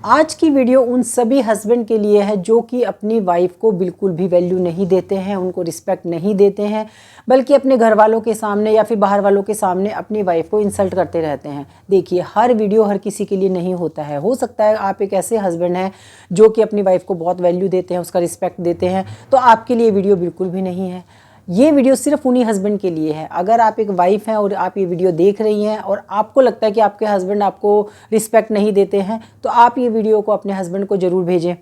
आज की वीडियो उन सभी हस्बैंड के लिए है जो कि अपनी वाइफ को बिल्कुल भी वैल्यू नहीं देते हैं, उनको रिस्पेक्ट नहीं देते हैं, बल्कि अपने घर वालों के सामने या फिर बाहर वालों के सामने अपनी वाइफ को इंसल्ट करते रहते हैं। देखिए, हर वीडियो हर किसी के लिए नहीं होता है। हो सकता है आप एक ऐसे हस्बैंड हैं जो कि अपनी वाइफ को बहुत वैल्यू देते हैं, उसका रिस्पेक्ट देते हैं, तो आपके लिए वीडियो बिल्कुल भी नहीं है। ये वीडियो सिर्फ उन्हीं हस्बैंड के लिए है। अगर आप एक वाइफ हैं और आप ये वीडियो देख रही हैं और आपको लगता है कि आपके हस्बैंड आपको रिस्पेक्ट नहीं देते हैं, तो आप ये वीडियो को अपने हस्बैंड को ज़रूर भेजें।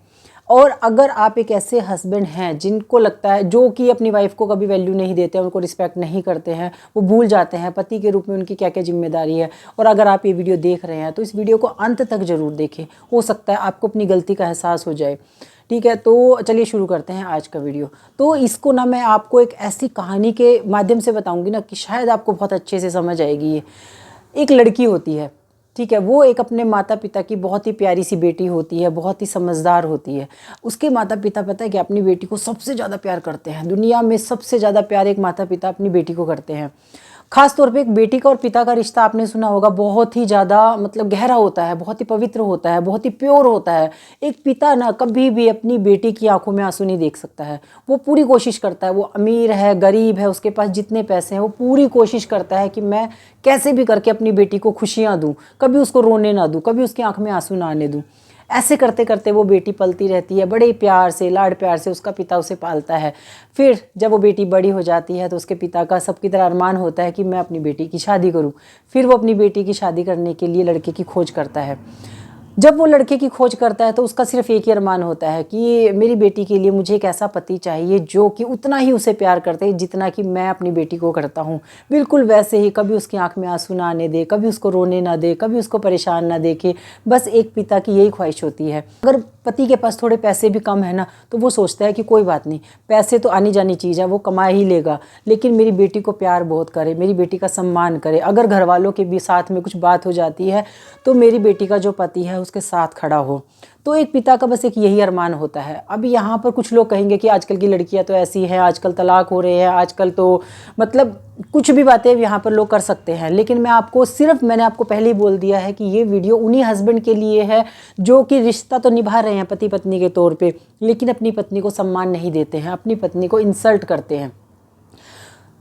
और अगर आप एक ऐसे हस्बैंड हैं जिनको लगता है, जो कि अपनी वाइफ को कभी वैल्यू नहीं देते हैं, उनको रिस्पेक्ट नहीं करते हैं, वो भूल जाते हैं पति के रूप में उनकी क्या क्या जिम्मेदारी है, और अगर आप ये वीडियो देख रहे हैं तो इस वीडियो को अंत तक ज़रूर देखें। हो सकता है आपको अपनी गलती का एहसास हो जाए। ठीक है, तो चलिए शुरू करते हैं आज का वीडियो। तो इसको ना मैं आपको एक ऐसी कहानी के माध्यम से बताऊंगी ना कि शायद आपको बहुत अच्छे से समझ आएगी। ये एक लड़की होती है, ठीक है, वो एक अपने माता पिता की बहुत ही प्यारी सी बेटी होती है, बहुत ही समझदार होती है। उसके माता पिता पता है कि अपनी बेटी को सबसे ज़्यादा प्यार करते हैं। दुनिया में सबसे ज़्यादा प्यार एक माता पिता अपनी बेटी को करते हैं। खास तौर पे एक बेटी का और पिता का रिश्ता आपने सुना होगा, बहुत ही ज़्यादा मतलब गहरा होता है, बहुत ही पवित्र होता है, बहुत ही प्योर होता है। एक पिता ना कभी भी अपनी बेटी की आंखों में आंसू नहीं देख सकता है। वो पूरी कोशिश करता है, वो अमीर है गरीब है, उसके पास जितने पैसे हैं, वो पूरी कोशिश करता है कि मैं कैसे भी करके अपनी बेटी को खुशियाँ दूँ, कभी उसको रोने ना दूँ, कभी उसकी आँख में आंसू ना आने दूँ। ऐसे करते करते वो बेटी पलती रहती है, बड़े प्यार से लाड प्यार से उसका पिता उसे पालता है। फिर जब वो बेटी बड़ी हो जाती है तो उसके पिता का सबकी तरह अरमान होता है कि मैं अपनी बेटी की शादी करूं। फिर वो अपनी बेटी की शादी करने के लिए लड़के की खोज करता है। जब वो लड़के की खोज करता है तो उसका सिर्फ एक ही अरमान होता है कि मेरी बेटी के लिए मुझे एक ऐसा पति चाहिए जो कि उतना ही उसे प्यार करते है जितना कि मैं अपनी बेटी को करता हूँ। बिल्कुल वैसे ही, कभी उसकी आंख में आंसू ना आने दे, कभी उसको रोने ना दे, कभी उसको परेशान ना देखे। बस एक पिता की यही ख्वाहिश होती है। अगर पति के पास थोड़े पैसे भी कम है ना, तो वो सोचता है कि कोई बात नहीं, पैसे तो आनी जानी चीज़ है, वो कमा ही लेगा, लेकिन मेरी बेटी को प्यार बहुत करे, मेरी बेटी का सम्मान करे। अगर घर वालों के भी साथ में कुछ बात हो जाती है तो मेरी बेटी का जो पति है उसके साथ खड़ा हो। तो एक पिता का बस एक यही अरमान होता है। अब यहाँ पर कुछ लोग कहेंगे कि आजकल की लड़कियां तो ऐसी हैं, आजकल तलाक हो रहे हैं, आजकल तो मतलब कुछ भी बातें यहाँ पर लोग कर सकते हैं। लेकिन मैंने आपको पहले ही बोल दिया है कि ये वीडियो उन्हीं हस्बैंड के लिए है जो कि रिश्ता तो निभा रहे हैं पति पत्नी के तौर पे, लेकिन अपनी पत्नी को सम्मान नहीं देते हैं, अपनी पत्नी को इंसल्ट करते हैं।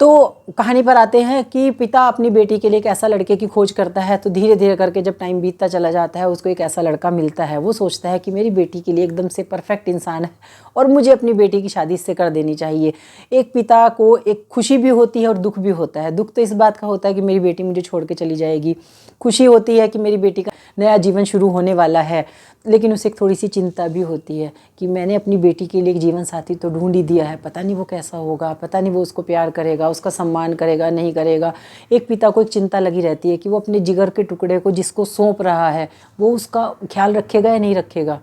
तो कहानी पर आते हैं कि पिता अपनी बेटी के लिए एक ऐसा लड़के की खोज करता है। तो धीरे धीरे करके जब टाइम बीतता चला जाता है, उसको एक ऐसा लड़का मिलता है। वो सोचता है कि मेरी बेटी के लिए एकदम से परफेक्ट इंसान है और मुझे अपनी बेटी की शादी इससे कर देनी चाहिए। एक पिता को एक खुशी भी होती है और दुख भी होता है। दुख तो इस बात का होता है कि मेरी बेटी मुझे छोड़ के चली जाएगी, खुशी होती है कि मेरी बेटी का नया जीवन शुरू होने वाला है, लेकिन उसे एक थोड़ी सी चिंता भी होती है कि मैंने अपनी बेटी के लिए एक जीवन साथी तो ढूंढ ही दिया है, पता नहीं वो कैसा होगा, पता नहीं वो उसको प्यार करेगा, उसका सम्मान करेगा नहीं करेगा। एक पिता को एक चिंता लगी रहती है कि वो अपने जिगर के टुकड़े को जिसको सौंप रहा है वो उसका ख्याल रखेगा या नहीं रखेगा।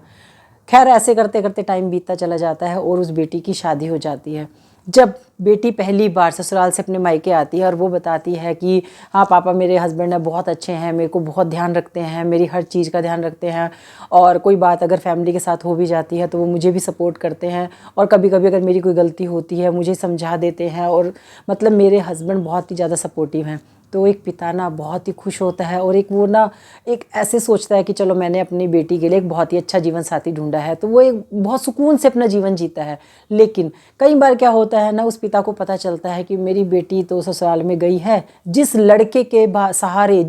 खैर, ऐसे करते करते टाइम बीतता चला जाता है और उस बेटी की शादी हो जाती है। जब बेटी पहली बार ससुराल से अपने मायके आती है और वो बताती है कि हाँ पापा, मेरे हस्बैंड है बहुत अच्छे हैं, मेरे को बहुत ध्यान रखते हैं, मेरी हर चीज़ का ध्यान रखते हैं, और कोई बात अगर फैमिली के साथ हो भी जाती है तो वो मुझे भी सपोर्ट करते हैं, और कभी कभी अगर मेरी कोई गलती होती है मुझे समझा देते हैं, और मतलब मेरे हस्बैंड बहुत ही ज़्यादा सपोर्टिव हैं। तो एक पिता ना बहुत ही खुश होता है और एक ऐसे सोचता है कि चलो मैंने अपनी बेटी के लिए एक बहुत ही अच्छा जीवन साथी ढूंढा है, तो वो एक बहुत सुकून से अपना जीवन जीता है। लेकिन कई बार क्या होता है ना, उस पिता को पता चलता है कि मेरी बेटी तो ससुराल में गई है, जिस लड़के के सहारे,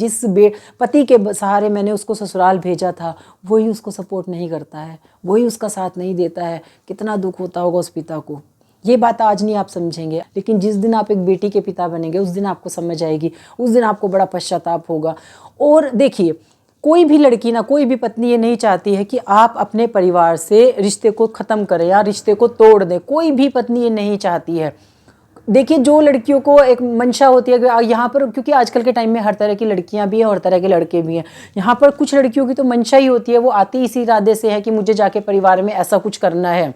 पति के सहारे मैंने उसको ससुराल भेजा था, वही उसको सपोर्ट नहीं करता है, वही उसका साथ नहीं देता है। कितना दुख होता होगा उस पिता को। ये बात आज नहीं आप समझेंगे, लेकिन जिस दिन आप एक बेटी के पिता बनेंगे उस दिन आपको समझ आएगी, उस दिन आपको बड़ा पश्चाताप होगा। और देखिए, कोई भी लड़की ना, कोई भी पत्नी ये नहीं चाहती है कि आप अपने परिवार से रिश्ते को ख़त्म करें या रिश्ते को तोड़ दें। कोई भी पत्नी ये नहीं चाहती है। देखिए, जो लड़कियों को एक मंशा होती है कि यहाँ पर, क्योंकि आजकल के टाइम में हर तरह की लड़कियाँ भी हैं और हर तरह के लड़के भी हैं, यहाँ पर कुछ लड़कियों की तो मंशा ही होती है, वो आती इसी इरादे से है कि मुझे जाके परिवार में ऐसा कुछ करना है,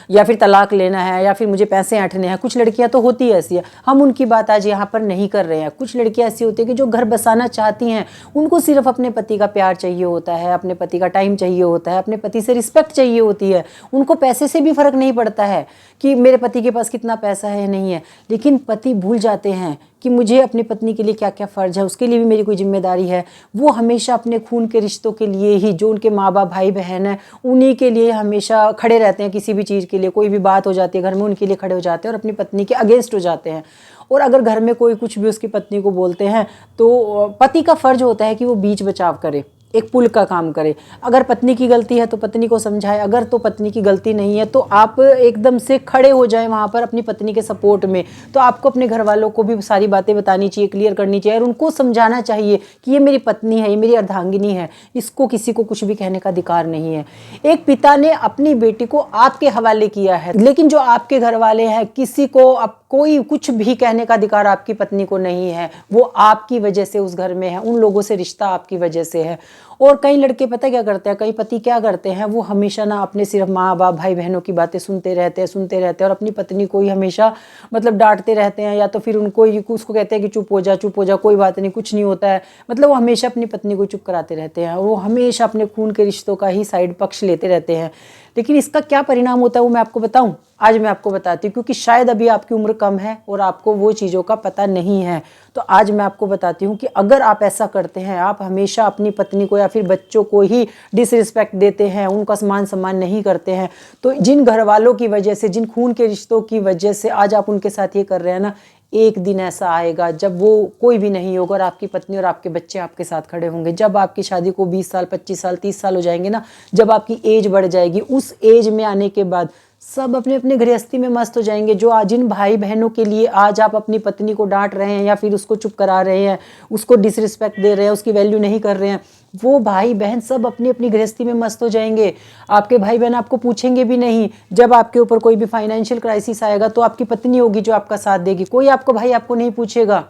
या फिर तलाक लेना है, या फिर मुझे पैसे ऐंठने हैं। कुछ लड़कियां तो होती ऐसी है, हम उनकी बात आज यहाँ पर नहीं कर रहे हैं। कुछ लड़कियां ऐसी होती है कि जो घर बसाना चाहती हैं, उनको सिर्फ अपने पति का प्यार चाहिए होता है, अपने पति का टाइम चाहिए होता है, अपने पति से रिस्पेक्ट चाहिए होती है। उनको पैसे से भी फर्क नहीं पड़ता है कि मेरे पति के पास कितना पैसा है या नहीं है। लेकिन पति भूल जाते हैं कि मुझे अपनी पत्नी के लिए क्या क्या फ़र्ज़ है, उसके लिए भी मेरी कोई जिम्मेदारी है। वो हमेशा अपने खून के रिश्तों के लिए ही, जो उनके माँ बाप भाई बहन हैं, उन्हीं के लिए हमेशा खड़े रहते हैं। किसी भी चीज़ के लिए, कोई भी बात हो जाती है घर में, उनके लिए खड़े हो जाते हैं और अपनी पत्नी के अगेंस्ट हो जाते हैं। और अगर घर में कोई कुछ भी उसकी पत्नी को बोलते हैं तो पति का फ़र्ज़ होता है कि वो बीच बचाव करे, एक पुल का काम करे। अगर पत्नी की गलती है तो पत्नी को समझाए, अगर तो पत्नी की गलती नहीं है तो आप एकदम से खड़े हो जाएं वहाँ पर अपनी पत्नी के सपोर्ट में। तो आपको अपने घर वालों को भी सारी बातें बतानी चाहिए, क्लियर करनी चाहिए और उनको समझाना चाहिए कि ये मेरी पत्नी है, ये मेरी अर्धांगिनी है, इसको किसी को कुछ भी कहने का अधिकार नहीं है। एक पिता ने अपनी बेटी को आपके हवाले किया है, लेकिन जो आपके घर वाले हैं, किसी को अब कोई कुछ भी कहने का अधिकार आपकी पत्नी को नहीं है। वो आपकी वजह से उस घर में है, उन लोगों से रिश्ता आपकी वजह से है। और कई लड़के पता क्या करते हैं, कई पति क्या करते हैं, वो हमेशा ना अपने सिर्फ माँ बाप भाई बहनों की बातें सुनते रहते हैं और अपनी पत्नी को ही हमेशा मतलब डांटते रहते हैं, या तो फिर उसको कहते हैं कि चुप हो जा, कोई बात नहीं, कुछ नहीं होता है। मतलब वो हमेशा अपनी पत्नी को चुप कराते रहते हैं, वो हमेशा अपने खून के रिश्तों का ही साइड पक्ष लेते रहते हैं। लेकिन इसका क्या परिणाम होता है वो मैं आपको बताऊं, आज मैं आपको बताती हूँ, क्योंकि शायद अभी आपकी उम्र कम है और आपको वो चीज़ों का पता नहीं है। तो आज मैं आपको बताती हूँ कि अगर आप ऐसा करते हैं, आप हमेशा अपनी पत्नी को या फिर बच्चों को ही डिसरिस्पेक्ट देते हैं, उनका मान सम्मान नहीं करते हैं, तो जिन घर वालों की वजह से, जिन खून के रिश्तों की वजह से आज आप उनके साथ ये कर रहे हैं ना, एक दिन ऐसा आएगा जब वो कोई भी नहीं होगा और आपकी पत्नी और आपके बच्चे आपके साथ खड़े होंगे। जब आपकी शादी को 20 साल 25 साल 30 साल हो जाएंगे ना, जब आपकी एज बढ़ जाएगी, उस एज में आने के बाद सब अपने अपने गृहस्थी में मस्त हो जाएंगे। जो आज जिन भाई बहनों के लिए आज आप अपनी पत्नी को डांट रहे हैं या फिर उसको चुप करा रहे हैं, उसको डिसरिस्पेक्ट दे रहे हैं, उसकी वैल्यू नहीं कर रहे हैं, वो भाई बहन सब अपनी अपनी गृहस्थी में मस्त हो जाएंगे। आपके भाई बहन आपको पूछेंगे भी नहीं। जब आपके ऊपर कोई भी फाइनेंशियल क्राइसिस आएगा तो आपकी पत्नी होगी जो आपका साथ देगी, कोई आपको भाई आपको नहीं पूछेगा।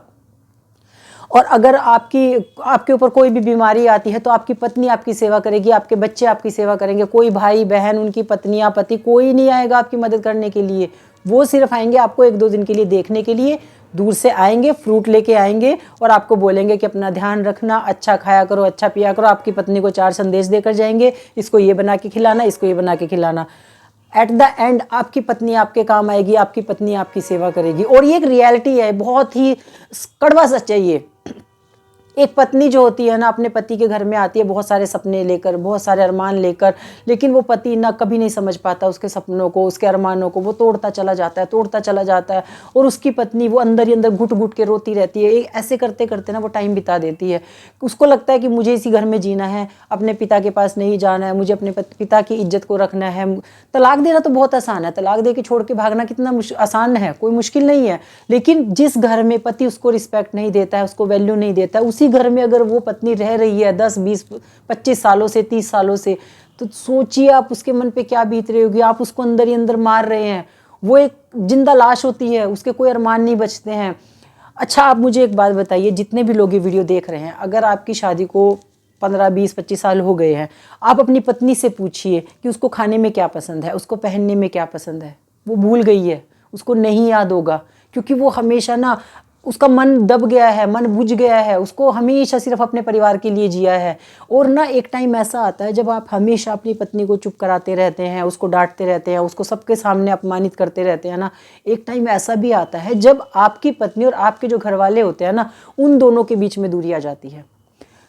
और अगर आपके ऊपर कोई भी बीमारी आती है तो आपकी पत्नी आपकी सेवा करेगी, आपके बच्चे आपकी सेवा करेंगे। कोई भाई बहन, उनकी पत्नियां, पति, कोई नहीं आएगा आपकी मदद करने के लिए। वो सिर्फ आएंगे आपको 1-2 दिन के लिए देखने के लिए, दूर से आएंगे, फ्रूट लेके आएंगे और आपको बोलेंगे कि अपना ध्यान रखना, अच्छा खाया करो, अच्छा पिया करो। आपकी पत्नी को 4 संदेश देकर जाएंगे, इसको ये बना के खिलाना, इसको ये बना के खिलाना। एट द एंड आपकी पत्नी आपके काम आएगी, आपकी पत्नी आपकी सेवा करेगी। और ये एक रियलिटी है, बहुत ही कड़वा सच है ये। एक पत्नी जो होती है ना, अपने पति के घर में आती है बहुत सारे सपने लेकर, बहुत सारे अरमान लेकर, लेकिन वो पति ना कभी नहीं समझ पाता उसके सपनों को, उसके अरमानों को। वो तोड़ता चला जाता है और उसकी पत्नी वो अंदर ही अंदर घुट घुट के रोती रहती है। ऐसे करते करते ना वो टाइम बिता देती है। उसको लगता है कि मुझे इसी घर में जीना है, अपने पिता के पास नहीं जाना है, मुझे अपने पिता की इज्जत को रखना है। तलाक देना तो बहुत आसान है, तलाक दे के छोड़ के भागना कितना आसान है, कोई मुश्किल नहीं है। लेकिन जिस घर में पति उसको रिस्पेक्ट नहीं देता है, उसको वैल्यू नहीं देता है, उसी घर में अगर वो पत्नी रह रही है 10, 20, 25 सालों से, 30 सालों से, तो सोचिए आप उसके मन पे क्या बीत रही होगी। आप उसको अंदर ही अंदर मार रहे हैं, वो एक जिंदा लाश होती है, उसके कोई अरमान नहीं बचते हैं। अच्छा, आप मुझे एक बात बताइए, जितने भी लोग ये वीडियो देख रहे हैं, अगर आपकी शादी को 15, 20, 25 साल हो गए हैं, आप अपनी पत्नी से पूछिए कि उसको खाने में क्या पसंद है, उसको पहनने में क्या पसंद है। वो भूल गई है, उसको नहीं याद होगा, क्योंकि वो हमेशा ना, उसका मन दब गया है, मन बुझ गया है, उसको हमेशा सिर्फ अपने परिवार के लिए जिया है। और ना एक टाइम ऐसा आता है जब आप हमेशा अपनी पत्नी को चुप कराते रहते हैं, उसको डांटते रहते हैं, उसको सबके सामने अपमानित करते रहते हैं ना, एक टाइम ऐसा भी आता है जब आपकी पत्नी और आपके जो घर वाले होते हैं ना, उन दोनों के बीच में दूरी आ जाती है।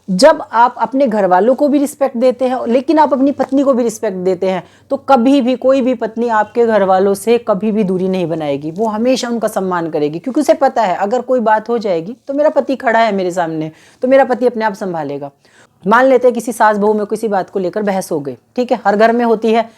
जब आप अपने घर वालों को भी रिस्पेक्ट देते हैं लेकिन आप अपनी पत्नी को भी रिस्पेक्ट देते हैं, तो कभी भी कोई भी पत्नी आपके घर वालों से कभी भी दूरी नहीं बनाएगी। वो हमेशा उनका सम्मान करेगी, क्योंकि उसे पता है अगर कोई बात हो जाएगी तो मेरा पति खड़ा है मेरे सामने, तो मेरा पति अपने आप संभालेगा। मान लेते हैं किसी सास बहू में किसी बात को लेकर बहस हो गई, ठीक है, हर घर में होती है।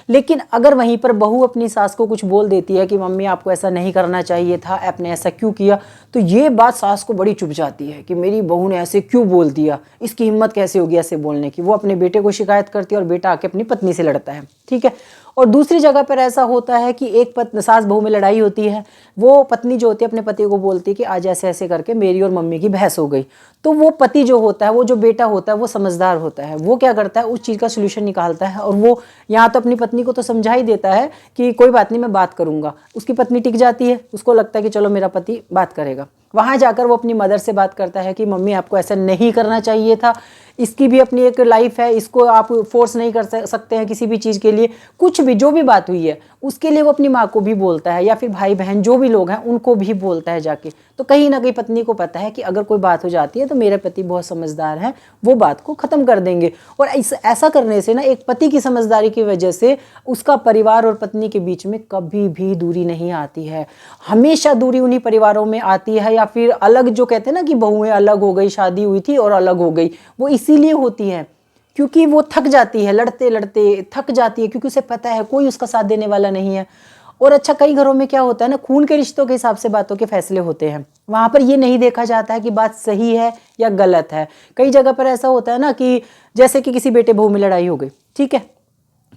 लेकिन अगर वहीं पर बहू अपनी सास को कुछ बोल देती है कि मम्मी आपको ऐसा नहीं करना चाहिए था, आपने ऐसा क्यों किया, तो ये बात सास को बड़ी चुभ जाती है कि मेरी बहू ने ऐसे क्यों बोल दिया, इसकी हिम्मत कैसे होगी ऐसे बोलने की। वो अपने बेटे को शिकायत करती है और बेटा आके अपनी पत्नी से लड़ता है, ठीक है। और दूसरी जगह पर ऐसा होता है कि एक सास बहू में लड़ाई होती है, वो पत्नी जो होती है अपने पति को बोलती है कि आज ऐसे ऐसे करके मेरी और मम्मी की बहस हो गई। तो वो पति जो होता है, वो जो बेटा होता है, वो समझदार होता है, वो क्या करता है, उस चीज़ का सोल्यूशन निकालता है। और वो यहाँ तो अपनी पत्नी को तो समझा ही देता है कि कोई बात नहीं, मैं बात करूँगा। उसकी पत्नी टिक जाती है, उसको लगता है कि चलो मेरा पति बात करेगा। वहाँ जाकर वो अपनी मदर से बात करता है कि मम्मी आपको ऐसा नहीं करना चाहिए था, इसकी भी अपनी एक लाइफ है, इसको आप फोर्स नहीं कर सकते हैं किसी भी चीज़ के लिए कुछ भी, जो भी बात हुई है उसके लिए वो अपनी माँ को भी बोलता है, या फिर भाई बहन जो भी लोग हैं उनको भी बोलता है जाके। तो कहीं ना कहीं पत्नी को पता है कि अगर कोई बात हो जाती है तो मेरे पति बहुत समझदार हैं, वो बात को ख़त्म कर देंगे। और ऐसा करने से ना, एक पति की समझदारी की वजह से उसका परिवार और पत्नी के बीच में कभी भी दूरी नहीं आती है। हमेशा दूरी उन्हीं परिवारों में आती है, या फिर अलग, जो कहते हैं ना कि बहुएं अलग हो गई, शादी हुई थी और अलग हो गई, वो इसीलिए होती है क्योंकि वो थक जाती है, लड़ते लड़ते थक जाती है, क्योंकि उसे पता है कोई उसका साथ देने वाला नहीं है। और अच्छा, कई घरों में क्या होता है ना, खून के रिश्तों के हिसाब से बातों के फैसले होते हैं। वहाँ पर ये नहीं देखा जाता है कि बात सही है या गलत है। कई जगह पर ऐसा होता है ना कि जैसे कि किसी बेटे बहू में लड़ाई हो गई, ठीक है,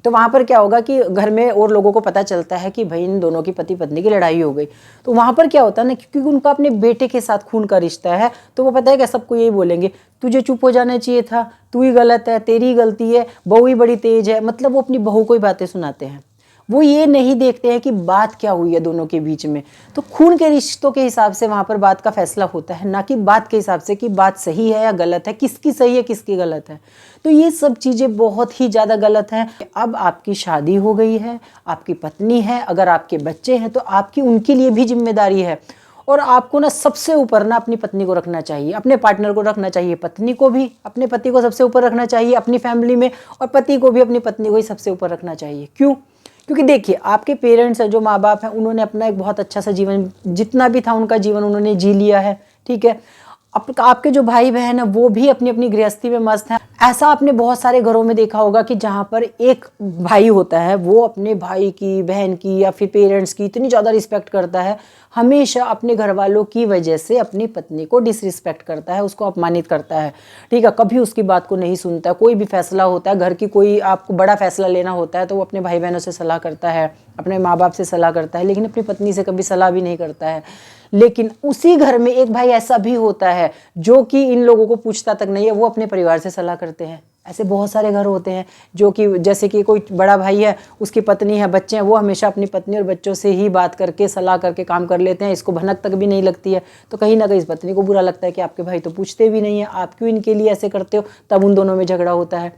तो वहाँ पर क्या होगा कि घर में और लोगों को पता चलता है कि भाई इन दोनों की पति पत्नी की लड़ाई हो गई। तो वहाँ पर क्या होता है ना, क्योंकि उनका अपने बेटे के साथ खून का रिश्ता है, तो वो पता है कि सबको यही बोलेंगे, तुझे चुप हो जाना चाहिए था, तू ही गलत है, तेरी गलती है, बहू ही बड़ी तेज है। मतलब वो अपनी बहू को ही बातें सुनाते हैं। वो ये नहीं देखते हैं कि बात क्या हुई है दोनों के बीच में। तो खून के रिश्तों के हिसाब से वहाँ पर बात का फैसला होता है, ना कि बात के हिसाब से कि बात सही है या गलत है, किसकी सही है किसकी गलत है। तो ये सब चीज़ें बहुत ही ज़्यादा गलत हैं। अब आपकी शादी हो गई है, आपकी पत्नी है, अगर आपके बच्चे हैं तो आपकी उनके लिए भी जिम्मेदारी है। और आपको ना सबसे ऊपर ना अपनी पत्नी को रखना चाहिए, अपने पार्टनर को रखना चाहिए, पत्नी को भी अपने पति को सबसे ऊपर रखना चाहिए अपनी फैमिली में, और पति को भी अपनी पत्नी को ही सबसे ऊपर रखना चाहिए। क्यों? क्योंकि देखिए, आपके पेरेंट्स हैं, जो माँ बाप हैं, उन्होंने अपना एक बहुत अच्छा सा जीवन, जितना भी था उनका जीवन उन्होंने जी लिया है, ठीक है। आपके जो भाई बहन है वो भी अपनी अपनी गृहस्थी में मस्त हैं। ऐसा आपने बहुत सारे घरों में देखा होगा कि जहाँ पर एक भाई होता है, वो अपने भाई की, बहन की या फिर पेरेंट्स की इतनी ज़्यादा रिस्पेक्ट करता है, हमेशा अपने घर वालों की वजह से अपनी पत्नी को डिसरिस्पेक्ट करता है, उसको अपमानित करता है, ठीक है, कभी उसकी बात को नहीं सुनता। कोई भी फैसला होता है, घर की कोई आपको बड़ा फैसला लेना होता है तो वो अपने भाई बहनों से सलाह करता है, अपने माँ बाप से सलाह करता है, लेकिन अपनी पत्नी से कभी सलाह भी नहीं करता है। लेकिन उसी घर में एक भाई ऐसा भी होता है जो कि इन लोगों को पूछता तक नहीं है, वो अपने परिवार से सलाह करते हैं। ऐसे बहुत सारे घर होते हैं जो कि, जैसे कि कोई बड़ा भाई है, उसकी पत्नी है, बच्चे हैं, वो हमेशा अपनी पत्नी और बच्चों से ही बात करके, सलाह करके काम कर लेते हैं, इसको भनक तक भी नहीं लगती है। तो कहीं ना कहीं इस पत्नी को बुरा लगता है कि आपके भाई तो पूछते भी नहीं है, आप क्यों इनके लिए ऐसे करते हो, तब उन दोनों में झगड़ा होता है।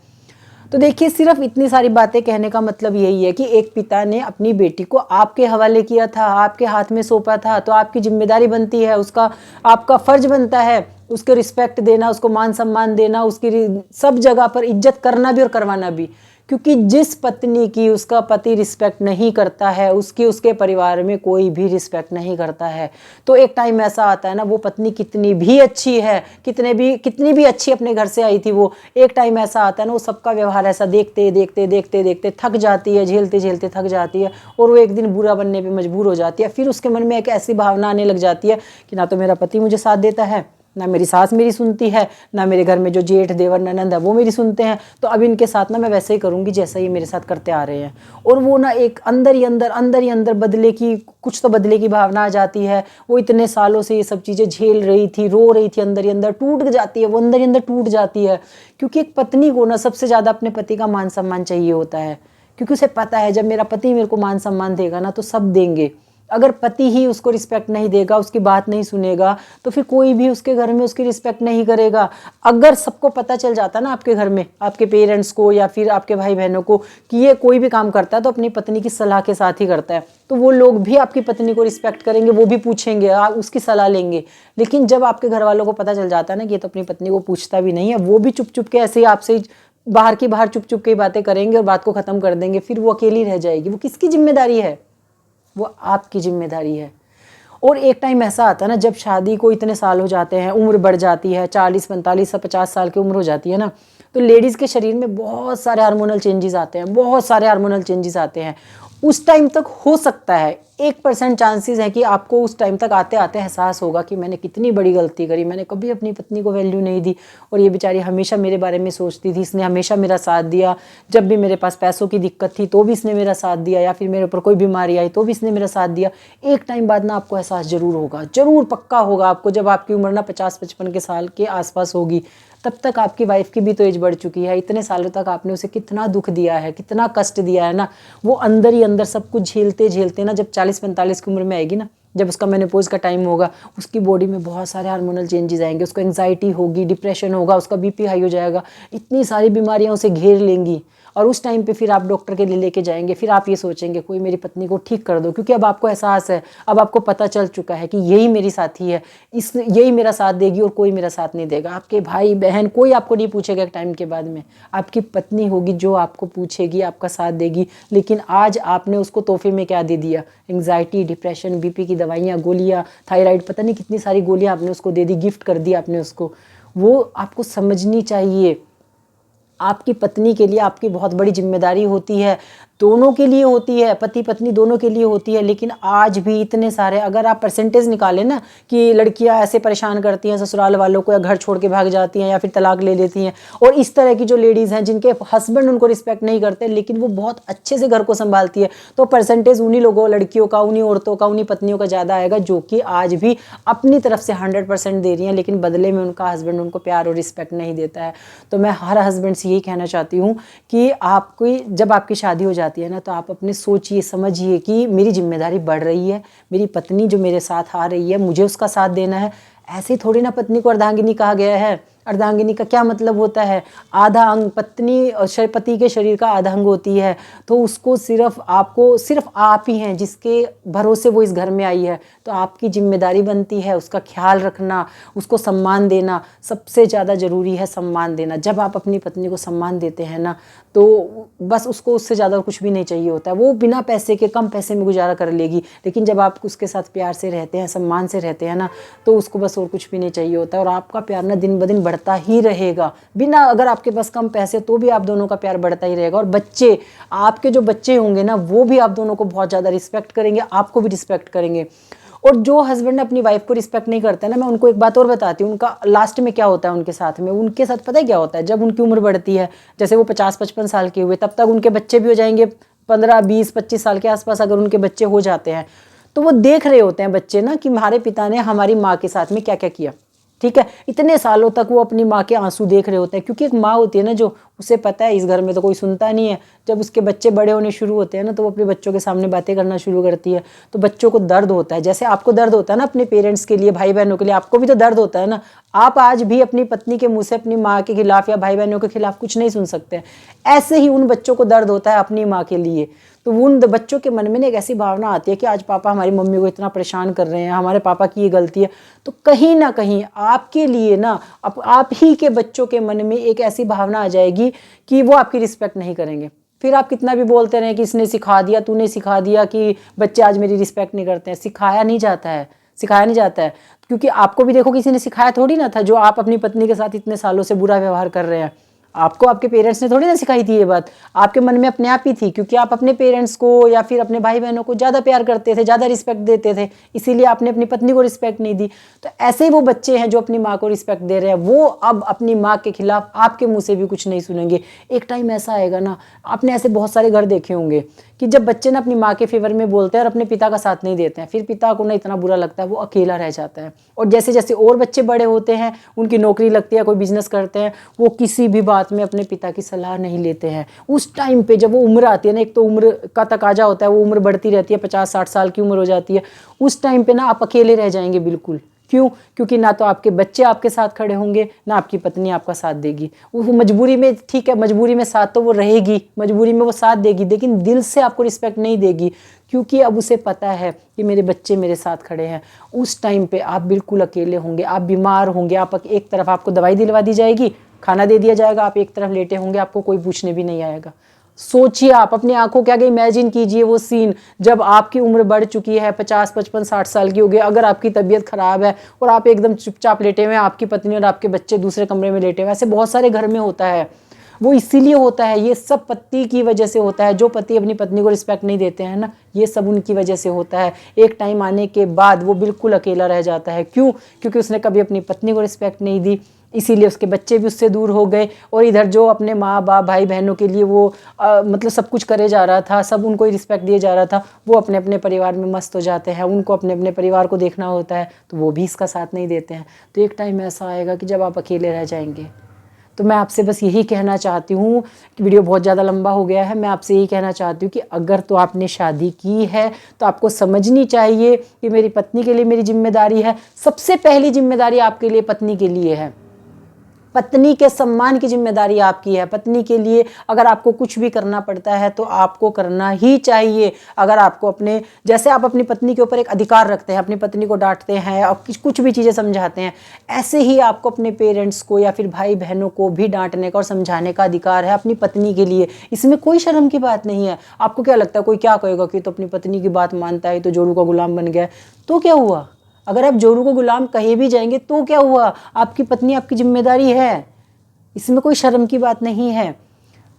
तो देखिए, सिर्फ इतनी सारी बातें कहने का मतलब यही है कि एक पिता ने अपनी बेटी को आपके हवाले किया था, आपके हाथ में सौंपा था, तो आपकी जिम्मेदारी बनती है, उसका आपका फर्ज बनता है उसके रिस्पेक्ट देना, उसको मान सम्मान देना, उसकी सब जगह पर इज्जत करना भी और करवाना भी। क्योंकि जिस पत्नी की उसका पति रिस्पेक्ट नहीं करता है, उसकी उसके परिवार में कोई भी रिस्पेक्ट नहीं करता है। तो एक टाइम ऐसा आता है ना, वो पत्नी कितनी भी अच्छी है, कितनी भी अच्छी अपने घर से आई थी, वो एक टाइम ऐसा आता है ना, वो सबका व्यवहार ऐसा देखते देखते देखते देखते थक जाती है, झेलते झेलते थक जाती है, और वो एक दिन बुरा बनने पर मजबूर हो जाती है। फिर उसके मन में एक ऐसी भावना आने लग जाती है कि ना तो मेरा पति मुझे साथ देता है, ना मेरी सास मेरी सुनती है, ना मेरे घर में जो जेठ देवर ननंद है वो मेरी सुनते हैं, तो अब इनके साथ ना मैं वैसे ही करूँगी जैसा ये मेरे साथ करते आ रहे हैं। और वो ना एक अंदर ही अंदर बदले की, कुछ तो बदले की भावना आ जाती है। वो इतने सालों से ये सब चीज़ें झेल रही थी, रो रही थी, अंदर ही अंदर टूट जाती है, वो अंदर ही अंदर टूट जाती है। क्योंकि एक पत्नी को ना सबसे ज़्यादा अपने पति का मान सम्मान चाहिए होता है, क्योंकि उसे पता है जब मेरा पति मेरे को मान सम्मान देगा ना तो सब देंगे। अगर पति ही उसको रिस्पेक्ट नहीं देगा, उसकी बात नहीं सुनेगा, तो फिर कोई भी उसके घर में उसकी रिस्पेक्ट नहीं करेगा। अगर सबको पता चल जाता ना आपके घर में, आपके पेरेंट्स को या फिर आपके भाई बहनों को, कि ये कोई भी काम करता है तो अपनी पत्नी की सलाह के साथ ही करता है, तो वो लोग भी आपकी पत्नी को रिस्पेक्ट करेंगे, वो भी पूछेंगे, आप उसकी सलाह लेंगे। लेकिन जब आपके घर वालों को पता चल जाता है ना कि ये तो अपनी पत्नी को पूछता भी नहीं है, वो भी चुप चुप के ऐसे ही आपसे बाहर की बाहर चुप चुप के बातें करेंगे और बात को ख़त्म कर देंगे, फिर वो अकेली रह जाएगी। वो किसकी जिम्मेदारी है? वो आपकी जिम्मेदारी है। और एक टाइम ऐसा आता है ना, जब शादी को इतने साल हो जाते हैं, उम्र बढ़ जाती है, 40 45 50 साल की उम्र हो जाती है ना, तो लेडीज़ के शरीर में बहुत सारे हार्मोनल चेंजेस आते हैं, बहुत सारे हार्मोनल चेंजेस आते हैं। उस टाइम तक हो सकता है 1% चांसेस है कि आपको उस टाइम तक आते आते एहसास होगा कि मैंने कितनी बड़ी गलती करी, मैंने कभी अपनी पत्नी को वैल्यू नहीं दी, और ये बेचारी हमेशा मेरे बारे में सोचती थी, इसने हमेशा मेरा साथ दिया, जब भी मेरे पास पैसों की दिक्कत थी तो भी इसने मेरा साथ दिया, या फिर मेरे ऊपर कोई बीमारी आई तो भी इसने मेरा साथ दिया। एक टाइम बाद ना आपको एहसास जरूर होगा, जरूर पक्का होगा आपको, जब आपकी उम्र ना 50-55 के साल के आसपास होगी। तब तक आपकी वाइफ की भी तो एज बढ़ चुकी है, इतने सालों तक आपने उसे कितना दुख दिया है, कितना कष्ट दिया है ना, वो अंदर ही अंदर सब कुछ झेलते झेलते ना जब 40-45 की उम्र में आएगी ना, जब उसका मेनोपॉज का टाइम होगा, उसकी बॉडी में बहुत सारे हार्मोनल चेंजेस आएंगे, उसको एंजाइटी होगी, डिप्रेशन होगा, उसका बीपी हाई हो जाएगा, इतनी सारी बीमारियां उसे घेर लेंगी। और उस टाइम पे फिर आप डॉक्टर के लिए लेके जाएंगे, फिर आप ये सोचेंगे कोई मेरी पत्नी को ठीक कर दो, क्योंकि अब आपको एहसास है, अब आपको पता चल चुका है कि यही मेरी साथी है, यही मेरा साथ देगी और कोई मेरा साथ नहीं देगा। आपके भाई बहन कोई आपको नहीं पूछेगा एक टाइम के बाद में, आपकी पत्नी होगी जो आपको पूछेगी, आपका साथ देगी। लेकिन आज आपने उसको तोहफे में क्या दे दिया? एंग्जाइटी, डिप्रेशन, बीपी की दवाइयाँ, गोलियाँ, थायराइड, पता नहीं कितनी सारी गोलियाँ आपने उसको दे दी, गिफ्ट कर दी आपने उसको। वो आपको समझनी चाहिए, आपकी पत्नी के लिए आपकी बहुत बड़ी जिम्मेदारी होती है, दोनों के लिए होती है, पति पत्नी दोनों के लिए होती है। लेकिन आज भी इतने सारे, अगर आप परसेंटेज निकालें ना कि लड़कियां ऐसे परेशान करती हैं ससुराल वालों को, या घर छोड़ के भाग जाती हैं, या फिर तलाक ले लेती हैं, और इस तरह की जो लेडीज़ हैं जिनके हस्बैंड उनको रिस्पेक्ट नहीं करते लेकिन वो बहुत अच्छे से घर को संभालती है, तो परसेंटेज उन्हीं लोगों, लड़कियों का, उन्हीं औरतों का, उन्हीं पत्नियों का ज़्यादा आएगा जो कि आज भी अपनी तरफ से 100% दे रही हैं, लेकिन बदले में उनका हस्बैंड उनको प्यार और रिस्पेक्ट नहीं देता है। तो मैं हर हस्बैंड से यही कहना चाहती हूँ कि आपकी जब आपकी शादी हो जाती है ना, तो आप अपने सोचिए समझिए कि मेरी जिम्मेदारी बढ़ रही है, मेरी पत्नी जो मेरे साथ आ रही है मुझे उसका साथ देना है। ऐसे थोड़ी ना पत्नी को अर्धांगिनी कहा गया है। अर्धांगिनी का क्या मतलब होता है? आधा अंग, पत्नी पति के शरीर का आधा अंग होती है, तो उसको सिर्फ आप ही हैं जिसके भरोसे वो इस घर में आई है। तो आपकी जिम्मेदारी बनती है उसका ख्याल रखना, उसको सम्मान देना। सबसे ज़्यादा ज़रूरी है सम्मान देना। जब आप अपनी पत्नी को सम्मान देते हैं ना, तो बस उसको उससे ज़्यादा कुछ भी नहीं चाहिए होता है। वो बिना पैसे के, कम पैसे में गुजारा कर लेगी, लेकिन जब आप उसके साथ प्यार से रहते हैं, सम्मान से रहते हैं ना, तो उसको बस और कुछ भी नहीं चाहिए होता है। और आपका प्यार ना दिन ब दिन बढ़ता ही रहेगा। बिना, अगर आपके पास कम पैसे तो भी आप दोनों का प्यार बढ़ता ही रहेगा। और बच्चे, आपके जो बच्चे होंगे ना, वो भी आप दोनों को बहुत ज़्यादा रिस्पेक्ट करेंगे, आपको भी रिस्पेक्ट करेंगे। और जो हस्बैंड अपनी वाइफ को रिस्पेक्ट नहीं करता है ना, मैं उनको एक बात और बताती हूँ, उनका लास्ट में क्या होता है उनके साथ में। उनके साथ पता है क्या होता है? जब उनकी उम्र बढ़ती है, जैसे वो 50-55 साल के हुए, तब तक उनके बच्चे भी हो जाएंगे 15-20-25 साल के आसपास। अगर उनके बच्चे हो जाते हैं तो वो देख रहे होते हैं बच्चे ना कि हमारे पिता ने हमारी माँ के साथ में क्या क्या किया। ठीक है, इतने सालों तक वो अपनी माँ के आंसू देख रहे होते हैं, क्योंकि एक माँ होती है ना, जो उसे पता है इस घर में तो कोई सुनता नहीं है। जब उसके बच्चे बड़े होने शुरू होते हैं ना, तो वो अपने बच्चों के सामने बातें करना शुरू करती है। तो बच्चों को दर्द होता है, जैसे आपको दर्द होता है ना अपने पेरेंट्स के लिए, भाई बहनों के लिए, आपको भी तो दर्द होता है ना। आप आज भी अपनी पत्नी के मुँह से अपनी माँ के खिलाफ या भाई बहनों के खिलाफ कुछ नहीं सुन सकते। ऐसे ही उन बच्चों को दर्द होता है अपनी माँ के लिए। तो उन बच्चों के मन में एक ऐसी भावना आती है कि आज पापा हमारी मम्मी को इतना परेशान कर रहे हैं, हमारे पापा की ये गलती है। तो कहीं ना कहीं आपके लिए ना, आप ही के बच्चों के मन में एक ऐसी भावना आ जाएगी कि वो आपकी रिस्पेक्ट नहीं करेंगे। फिर आप कितना भी बोलते रहें कि इसने सिखा दिया, तूने सिखा दिया, कि बच्चे आज मेरी रिस्पेक्ट नहीं करते हैं। सिखाया नहीं जाता है, सिखाया नहीं जाता है, क्योंकि आपको भी देखो किसी ने सिखाया थोड़ी ना था, जो आप अपनी पत्नी के साथ इतने सालों से बुरा व्यवहार कर रहे हैं। आपको आपके पेरेंट्स ने थोड़ी ना सिखाई थी ये बात, आपके मन में अपने आप ही थी, क्योंकि आप अपने पेरेंट्स को या फिर अपने भाई बहनों को ज़्यादा प्यार करते थे, ज़्यादा रिस्पेक्ट देते थे, इसीलिए आपने अपनी पत्नी को रिस्पेक्ट नहीं दी। तो ऐसे ही वो बच्चे हैं जो अपनी माँ को रिस्पेक्ट दे रहे हैं, वो अब अपनी माँ के खिलाफ आपके मुँह से भी कुछ नहीं सुनेंगे। एक टाइम ऐसा आएगा ना, आपने ऐसे बहुत सारे घर देखे होंगे कि जब बच्चे ना अपनी माँ के फेवर में बोलते हैं और अपने पिता का साथ नहीं देते हैं, फिर पिता को ना इतना बुरा लगता है, वो अकेला रह जाता है। और जैसे जैसे और बच्चे बड़े होते हैं, उनकी नौकरी लगती है, कोई बिजनेस करते हैं, वो किसी भी बात में अपने पिता की सलाह नहीं लेते हैं। उस टाइम पे जब वो उम्र आती है ना, एक तो उम्र का तकाजा होता है, वो उम्र बढ़ती रहती है, 50-60 साल की उम्र हो जाती है, उस टाइम पे ना आप अकेले रह जाएंगे बिल्कुल। क्यों? क्योंकि ना तो आपके बच्चे आपके साथ खड़े होंगे, ना आपकी पत्नी आपका साथ देगी। वो मजबूरी में, ठीक है मजबूरी में साथ तो वो रहेगी, मजबूरी में वो साथ देगी, लेकिन दिल से आपको रिस्पेक्ट नहीं देगी, क्योंकि अब उसे पता है कि मेरे बच्चे मेरे साथ खड़े हैं। उस टाइम पे आप बिल्कुल अकेले होंगे, आप बीमार होंगे, आप एक तरफ आपको दवाई दिलवा दी जाएगी, खाना दे दिया जाएगा, आप एक तरफ लेटे होंगे, आपको कोई पूछने भी नहीं आएगा। सोचिए, आप अपनी आंखों के आगे इमेजिन कीजिए वो सीन, जब आपकी उम्र बढ़ चुकी है, 50-55-60 साल की हो गई, अगर आपकी तबीयत खराब है और आप एकदम चुपचाप लेटे हुए हैं, आपकी पत्नी और आपके बच्चे दूसरे कमरे में लेटे हुए हैं। ऐसे बहुत सारे घर में होता है। वो इसीलिए होता है, ये सब पति की वजह से होता है। जो पति अपनी पत्नी को रिस्पेक्ट नहीं देते हैं ना, ये सब उनकी वजह से होता है। एक टाइम आने के बाद वो बिल्कुल अकेला रह जाता है। क्यों? क्योंकि उसने कभी अपनी पत्नी को रिस्पेक्ट नहीं दी, इसीलिए उसके बच्चे भी उससे दूर हो गए। और इधर जो अपने माँ बाप भाई बहनों के लिए वो मतलब सब कुछ करे जा रहा था, सब उनको ही रिस्पेक्ट दिए जा रहा था, वो अपने अपने परिवार में मस्त हो जाते हैं। उनको अपने अपने परिवार को देखना होता है, तो वो भी इसका साथ नहीं देते हैं। तो एक टाइम ऐसा आएगा कि जब आप अकेले रह जाएंगे, तो मैं आपसे बस यही कहना चाहती हूँ कि वीडियो बहुत ज़्यादा लंबा हो गया है, मैं आपसे यही कहना चाहती हूँ कि अगर तो आपने शादी की है तो आपको समझनी चाहिए कि मेरी पत्नी के लिए मेरी जिम्मेदारी है। सबसे पहली जिम्मेदारी आपके लिए पत्नी के लिए है, पत्नी के सम्मान की जिम्मेदारी आपकी है। पत्नी के लिए अगर आपको कुछ भी करना पड़ता है तो आपको करना ही चाहिए। अगर आपको अपने, जैसे आप अपनी पत्नी के ऊपर एक अधिकार रखते हैं, अपनी पत्नी को डांटते हैं और कुछ भी चीज़ें समझाते हैं, ऐसे ही आपको अपने पेरेंट्स को या फिर भाई बहनों को भी डांटने का और समझाने का अधिकार है अपनी पत्नी के लिए। इसमें कोई शर्म की बात नहीं है। आपको क्या लगता है कोई क्या कहेगा कि तो अपनी पत्नी की बात मानता है तो जोरू का गुलाम बन गया, तो क्या हुआ? अगर आप जोरू को गुलाम कहे भी जाएंगे तो क्या हुआ? आपकी पत्नी आपकी जिम्मेदारी है, इसमें कोई शर्म की बात नहीं है।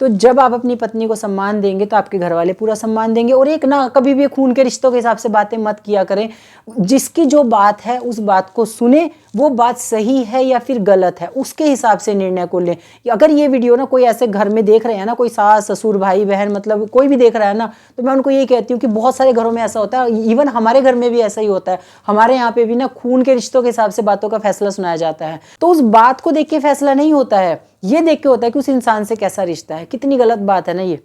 तो जब आप अपनी पत्नी को सम्मान देंगे तो आपके घर वाले पूरा सम्मान देंगे। और एक ना, कभी भी खून के रिश्तों के हिसाब से बातें मत किया करें। जिसकी जो बात है उस बात को सुने, वो बात सही है या फिर गलत है उसके हिसाब से निर्णय को लें। अगर ये वीडियो ना कोई ऐसे घर में देख रहे हैं ना, कोई सास ससुर भाई बहन, मतलब कोई भी देख रहा है ना, तो मैं उनको ये कहती हूँ कि बहुत सारे घरों में ऐसा होता है, इवन हमारे घर में भी ऐसा ही होता है। हमारे यहाँ पे भी ना खून के रिश्तों के हिसाब से बातों का फैसला सुनाया जाता है। तो उस बात को देख के फैसला नहीं होता है, ये देख के होता है कि उस इंसान से कैसा रिश्ता है। कितनी गलत बात है ना ये।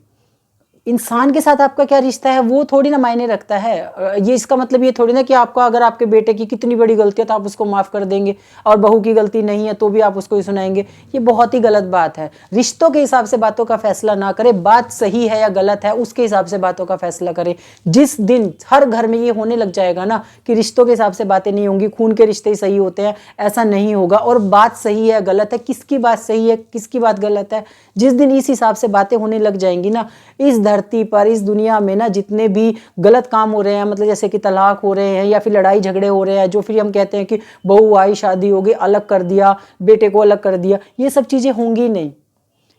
इंसान के साथ आपका क्या रिश्ता है वो थोड़ी ना मायने रखता है। ये इसका मतलब ये थोड़ी ना कि आपका, अगर आपके बेटे की कितनी बड़ी गलती है तो आप उसको माफ़ कर देंगे और बहू की गलती नहीं है तो भी आप उसको ही सुनाएंगे। ये बहुत ही गलत बात है। रिश्तों के हिसाब से बातों का फैसला ना करें, बात सही है या गलत है उसके हिसाब से बातों का फैसला करें। जिस दिन हर घर में ये होने लग जाएगा ना कि रिश्तों के हिसाब से बातें नहीं होंगी, खून के रिश्ते ही सही होते हैं, ऐसा नहीं होगा। और बात सही है गलत है, किसकी बात सही है किसकी बात गलत है, जिस दिन इस हिसाब से बातें होने लग जाएंगी ना, इस धरती पर, इस दुनिया में ना जितने भी गलत काम हो रहे हैं, मतलब जैसे कि तलाक हो रहे हैं या फिर लड़ाई झगड़े हो रहे हैं, जो फिर हम कहते हैं कि बहू आई शादी हो गई अलग कर दिया, बेटे को अलग कर दिया, ये सब चीज़ें होंगी नहीं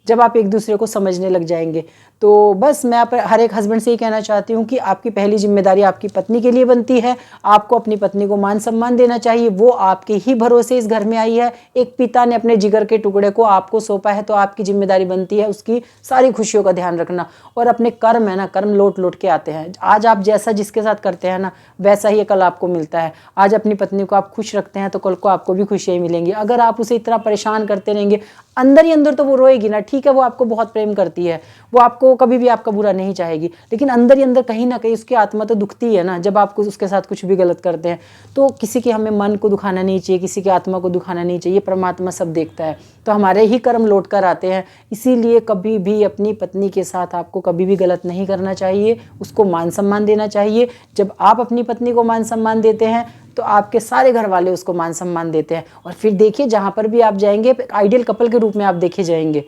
जब आप एक दूसरे को समझने लग जाएंगे। तो बस मैं हर एक हस्बैंड से ये कहना चाहती हूँ कि आपकी पहली जिम्मेदारी आपकी पत्नी के लिए बनती है। आपको अपनी पत्नी को मान सम्मान देना चाहिए, वो आपके ही भरोसे इस घर में आई है। एक पिता ने अपने जिगर के टुकड़े को आपको सौंपा है तो आपकी जिम्मेदारी बनती है उसकी सारी खुशियों का ध्यान रखना। और अपने कर्म है ना, कर्म लौट लौट के आते हैं। आज आप जैसा जिसके साथ करते हैं ना, वैसा ही कल आपको मिलता है। आज अपनी पत्नी को आप खुश रखते हैं तो कल को आपको भी खुशियाँ मिलेंगी। अगर आप उसे इतना परेशान करते रहेंगे, अंदर ही अंदर तो वो रोएगी ना। ठीक है, वो आपको बहुत प्रेम करती है, वो आपको कभी भी आपका बुरा नहीं चाहेगी, लेकिन अंदर ही अंदर कहीं ना कहीं उसकी आत्मा तो दुखती है ना जब आप उसके साथ कुछ भी गलत करते हैं। तो किसी के हमें मन को दुखाना नहीं चाहिए, किसी की आत्मा को दुखाना नहीं चाहिए। परमात्मा सब देखता है, तो हमारे ही कर्म लौट कर आते हैं। इसीलिए कभी भी अपनी पत्नी के साथ आपको कभी भी गलत नहीं करना चाहिए, उसको मान सम्मान देना चाहिए। जब आप अपनी पत्नी को मान सम्मान देते हैं तो आपके सारे घर वाले उसको मान सम्मान देते हैं। और फिर देखिए जहाँ पर भी आप जाएंगे आइडियल कपल के रूप में आप देखे जाएंगे।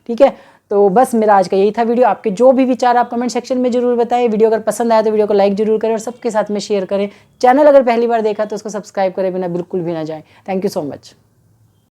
ठीक है, तो बस मेरा आज का यही था वीडियो। आपके जो भी विचार आप कमेंट सेक्शन में जरूर बताएं। वीडियो अगर पसंद आया तो वीडियो को लाइक जरूर करें और सबके साथ में शेयर करें। चैनल अगर पहली बार देखा तो उसको सब्सक्राइब करे बिना बिल्कुल भी ना जाएं। Thank you so much.